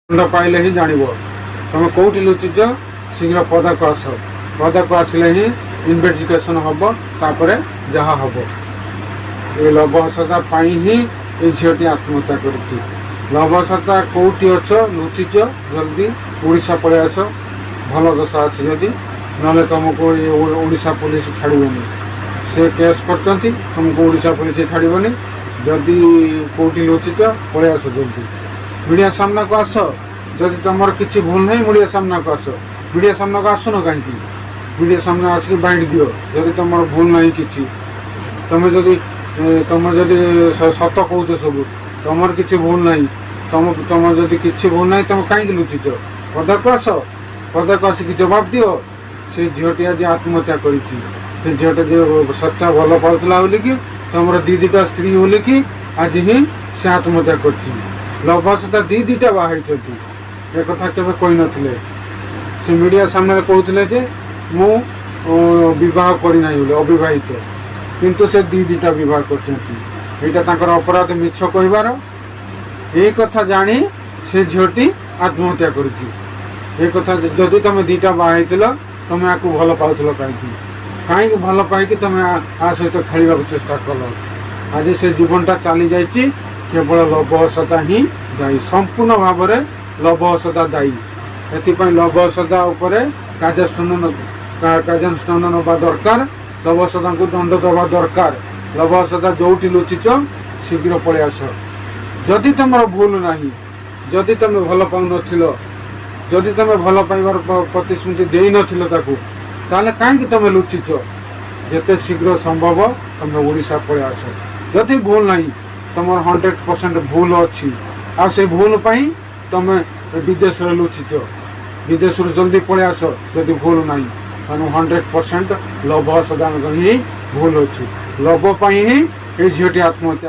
दंड पाइले ही जान तुम कौटी लुचिच शीघ्र पदाक आस पदाक आसिले ही इन्वेस्टिगेशन हम तापर जहाँ हम ये लभसता ही ये झीटी आत्महत्या कर लभसता कौटी अच लुचिच जल्दी उड़ीसा पलि आस भल दशा अच्छी जदि ना तुमको ये उड़ीसा पुलिस छाड़बनी से केस कर तुमको उड़ीसा पुलिस छाड़बनी जदि कौटी लुचिच पलि आस जल्दी मीडिया सामना को आस जदि तुम किसी भूल नहीं मीडिया सामना को आस मीडिया सामना को आसुन कहीं मीडिया सामना आसिक बाइट दियो जदि तुम भूल नहीं कि तुम जदि सत कौच सब तुम किसी भूल नहीं तुम जदि किसी भूल नहीं तुम कहीं लुचिच पदाक आस पदाक आसिक जवाब दियो से झीटी आज आत्महत्या कर झीटा जो सच्चा भल पाला बोलिकी तुम दीटा स्त्री बोलिकी आज ही से आत्महत्या कर लभसता दीटा बाहर एक कथा केवे कही नथिले से मीडिया सामने कहते जे मु विवाह करना अविवाहित किंतु से दीटा विवाह कर अपराध मिछ कहबार ये कथा जानी से झीटी आत्महत्या कर जदि तुम दीटा बाहर तुम आपको भल पाउल कहीं भल पाई तुम आ सहित खेल चेष्टा कल आज से जीवनटा चली जाइए केवल लभसता ही दायी संपूर्ण भाव में लभसता दायी एपाई लभसता कार्यानुष्ठान नवा दरकार लभसता को दंड दवा दरकार लभसता जोटी लुचिच शीघ्र पलि आस जदि तुम भूल नहीं जदि तुम भल पाउन जदि तुम भल पाइबार प्रतिश्रुति दे नाले कहीं तुम लुचिच जिते शीघ्र संभव तुम ओडिशा पलि आस जदि भूल नहीं तुम 100% भूल अच्छी आ से भूल पाई तुम विदेश लुचिच विदेश जल्दी पलि आस जदि भूल नहीं तेणु 100% लभ सदा ही भूल अच्छी लभ पाई ही ये झीटी आत्महत्या।